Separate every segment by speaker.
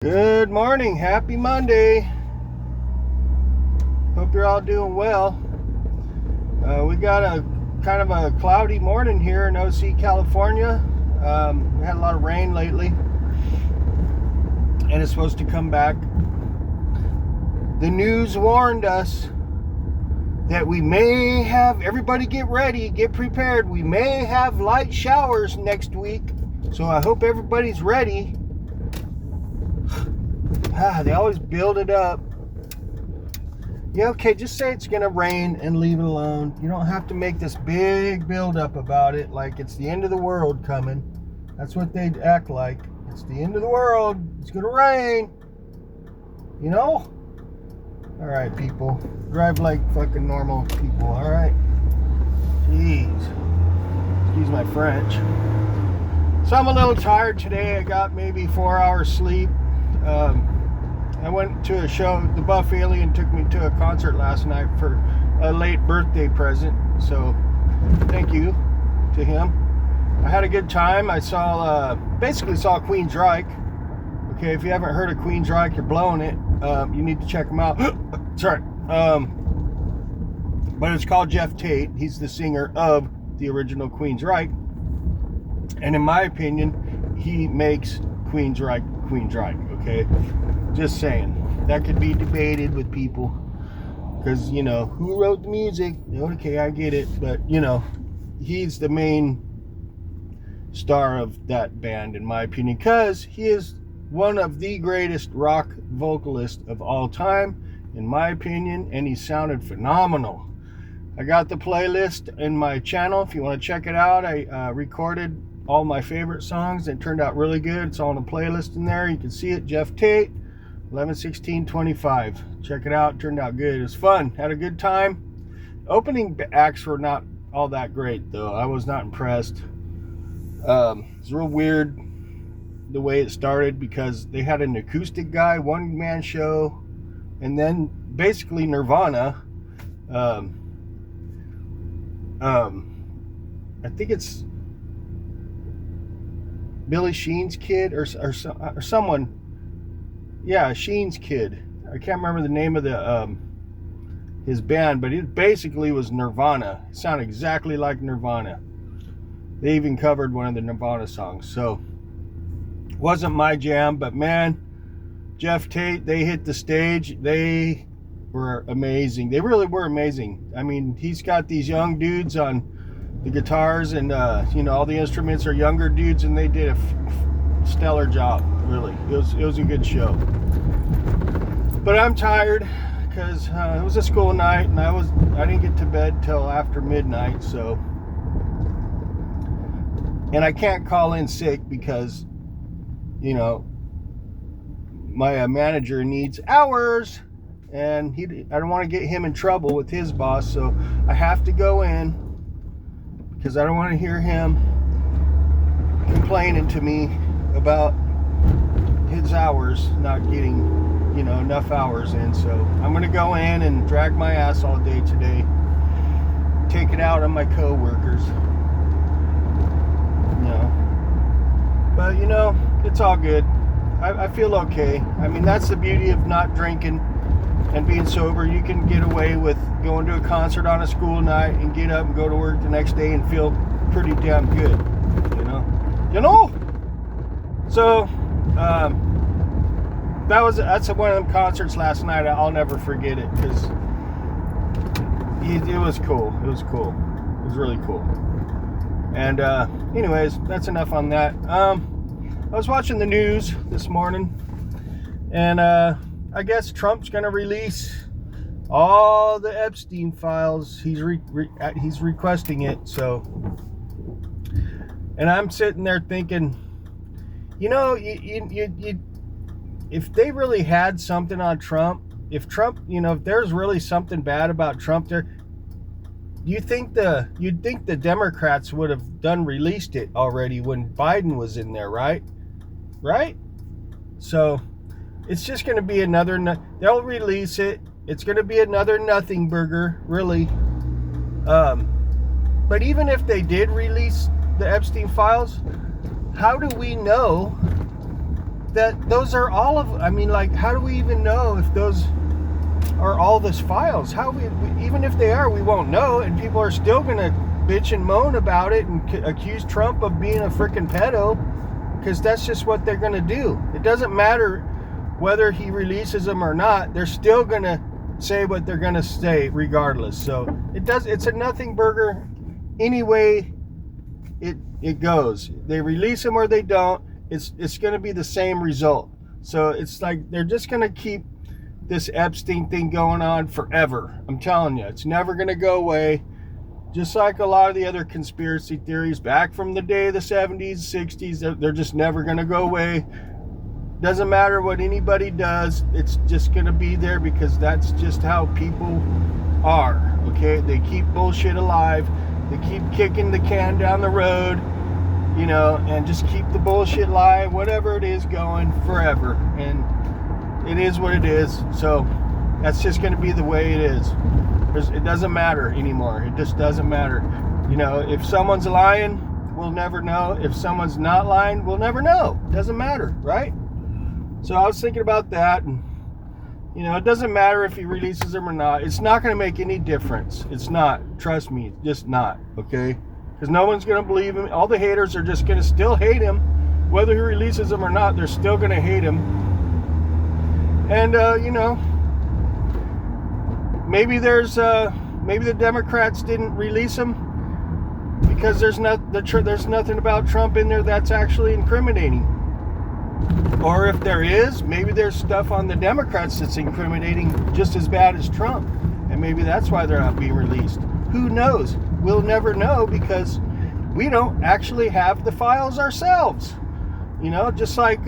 Speaker 1: Good morning, happy Monday. Hope you're all doing well. We got a kind of a cloudy morning here in OC, California. We had a lot of rain lately, and it's supposed to come back. The news warned us that we may have, everybody get ready, get prepared. We may have light showers next week, so I hope everybody's ready. They always build it up. Yeah, okay, just say it's gonna rain and leave it alone. You don't have to make this big build up about it like it's the end of the world coming. That's what they act like. It's the end of the world. It's gonna rain. You know? Alright, people. Drive like fucking normal people, alright? Jeez. Excuse my French. So I'm a little tired today. I got maybe 4 hours sleep. I went to a show. The Buff Alien took me to a concert last night for a late birthday present. So thank you to him. I had a good time. I saw, basically saw Queensrÿche. Okay, if you haven't heard of Queensrÿche, you're blowing it. You need to check them out. Sorry. But it's called Geoff Tate. He's the singer of the original Queensrÿche. And in my opinion, he makes Queensrÿche, okay? Just saying. That could be debated with people. Because, you know, who wrote the music? Okay, I get it. But, you know, he's the main star of that band, in my opinion. Because he is one of the greatest rock vocalists of all time, in my opinion. And he sounded phenomenal. I got the playlist in my channel. If you want to check it out, I recorded all my favorite songs. It turned out really good. It's all in a playlist in there. You can see it. Geoff Tate, 11/16/25. Check it out. It turned out good. It was fun. Had a good time. Opening acts were not all that great, though. I was not impressed. It's real weird the way it started because they had an acoustic guy, one-man show, and then basically Nirvana. I think it's Billy Sheen's kid or someone. Yeah, Sheen's kid. I can't remember the name of the his band, but it basically was Nirvana. It sounded exactly like Nirvana. They even covered one of the Nirvana songs. So wasn't my jam, but man, Geoff Tate, they hit the stage. They were amazing. They really were amazing. I mean, he's got these young dudes on the guitars, and you know, all the instruments are younger dudes, and they did a stellar job. Really, it was a good show. But I'm tired because it was a school night, and I didn't get to bed till after midnight. So, and I can't call in sick because, you know, my manager needs hours, and I don't want to get him in trouble with his boss, so I have to go in. Because I don't want to hear him complaining to me about his hours not getting, you know, enough hours in. So I'm going to go in and drag my ass all day today. Take it out on my co-workers. You know. But, you know, it's all good. I feel okay. I mean, that's the beauty of not drinking and being sober. You can get away with going to a concert on a school night and get up and go to work the next day and feel pretty damn good, you know. So that's one of them concerts last night. I'll never forget it because it was cool. It was really cool. And anyways, that's enough on that. I was watching the news this morning, and I guess Trump's going to release all the Epstein files. He's requesting it. So, and I'm sitting there thinking, you know, if they really had something on Trump, if Trump, you know, if there's really something bad about Trump there, you'd think the Democrats would have released it already when Biden was in there, right? So it's just going to be they'll release it. It's going to be another nothing burger, really. But even if they did release the Epstein files, how do we know that those are all of, I mean, like, how do we even know if those are all those files? How we even if they are, we won't know, and people are still gonna bitch and moan about it and accuse Trump of being a freaking pedo, because that's just what they're gonna do. It doesn't matter whether he releases them or not, they're still gonna say what they're gonna say regardless. So it's a nothing burger anyway it goes. They release them or they don't, it's gonna be the same result. So it's like they're just gonna keep this Epstein thing going on forever. I'm telling you, it's never gonna go away. Just like a lot of the other conspiracy theories back from the day of the 70s, 60s, they're just never gonna go away. Doesn't matter what anybody does, it's just gonna be there, because that's just how people are, okay? They keep bullshit alive, they keep kicking the can down the road, you know, and just keep the bullshit lie, whatever it is, going forever. And it is what it is, so that's just gonna be the way it is. It doesn't matter anymore, it just doesn't matter. You know, if someone's lying, we'll never know. If someone's not lying, we'll never know. It doesn't matter, right? So I was thinking about that, and you know, it doesn't matter if he releases them or not. It's not going to make any difference. It's not. Trust me, it's just not, okay? Because no one's going to believe him. All the haters are just going to still hate him. Whether he releases them or not, they're still going to hate him. And, you know, maybe the Democrats didn't release him because there's nothing about Trump in there that's actually incriminating. Or if there is, maybe there's stuff on the Democrats that's incriminating just as bad as Trump. And maybe that's why they're not being released. Who knows? We'll never know, because we don't actually have the files ourselves. You know, just like,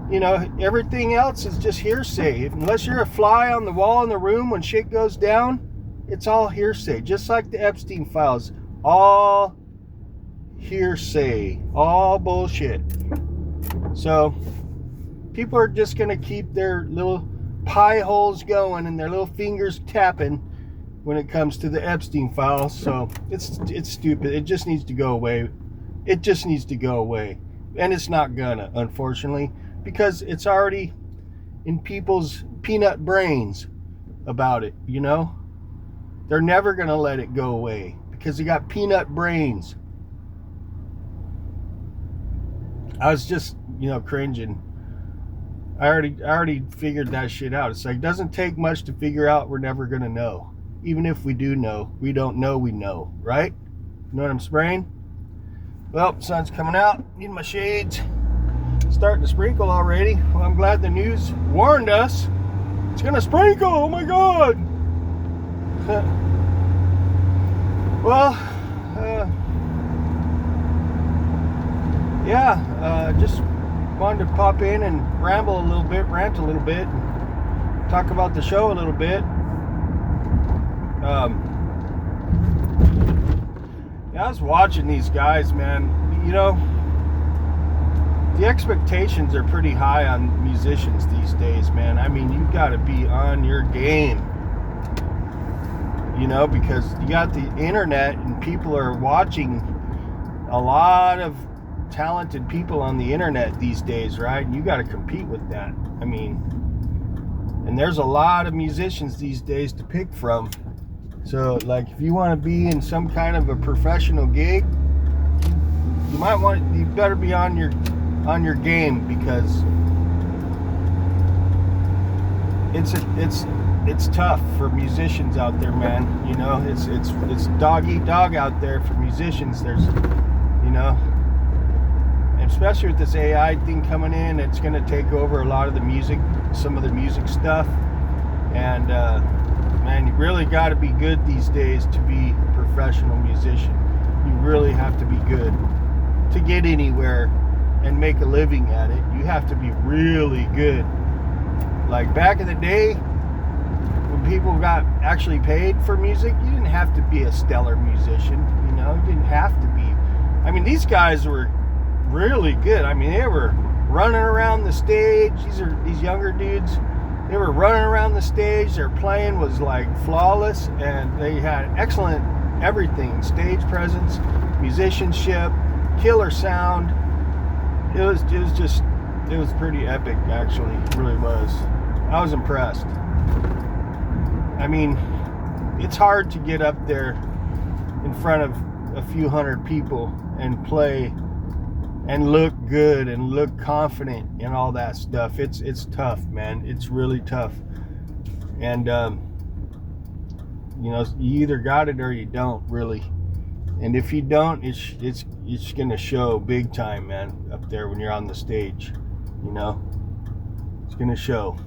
Speaker 1: you know, everything else is just hearsay. Unless you're a fly on the wall in the room when shit goes down, it's all hearsay. Just like the Epstein files. All hearsay. All bullshit. So people are just going to keep their little pie holes going and their little fingers tapping when it comes to the Epstein files. So it's stupid. It just needs to go away. It just needs to go away. And it's not gonna, unfortunately, because it's already in people's peanut brains about it, you know? They're never going to let it go away because they got peanut brains. I was just, you know, cringing. I already figured that shit out. It's like, it doesn't take much to figure out we're never going to know. Even if we do know, we don't know we know, right? You know what I'm spraying? Well, sun's coming out. Need my shades. Starting to sprinkle already. Well, I'm glad the news warned us. It's going to sprinkle. Oh my God. Well, just wanted to pop in and ramble a little bit, rant a little bit, and talk about the show a little bit. I was watching these guys, man. You know, the expectations are pretty high on musicians these days, man. I mean, you got to be on your game, you know, because you got the internet and people are watching a lot of talented people on the internet these days, right? And you got to compete with that. I mean, and there's a lot of musicians these days to pick from. So, like, if you want to be in some kind of a professional gig, you better be on your game, because it's tough for musicians out there, man. You know, it's dog eat dog out there for musicians. There's, you know, and especially with this AI thing coming in, it's going to take over a lot of the music, some of the music stuff. And man, you really got to be good these days to be a professional musician. You really have to be good to get anywhere and make a living at it. You have to be really good. Like back in the day, when people got actually paid for music, you didn't have to be a stellar musician. You know, you didn't have to be. I mean, these guys were really good. I mean, they were running around the stage. These younger dudes. They were running around the stage. Their playing was like flawless, and they had excellent everything: stage presence, musicianship, killer sound. It was just It was pretty epic, actually. It really was. I was impressed. I mean, it's hard to get up there in front of a few hundred people and play and look good and look confident and all that stuff. It's tough, man. It's really tough. And you know, you either got it or you don't, really. And if you don't, it's gonna show big time, man, up there when you're on the stage. You know, it's gonna show.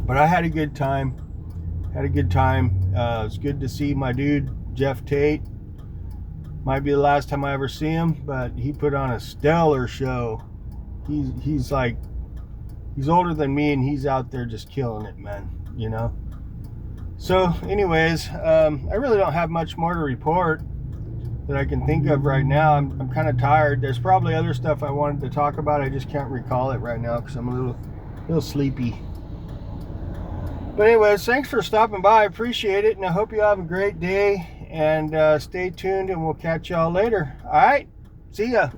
Speaker 1: But I had a good time. It's good to see my dude Geoff Tate. Might be the last time I ever see him, but he put on a stellar show. He's older than me, and he's out there just killing it, man. You know. So, anyways, I really don't have much more to report that I can think of right now. I'm kind of tired. There's probably other stuff I wanted to talk about. I just can't recall it right now because I'm a little sleepy. But anyways, thanks for stopping by. I appreciate it, and I hope you have a great day. And stay tuned, and we'll catch y'all later. All right? See ya.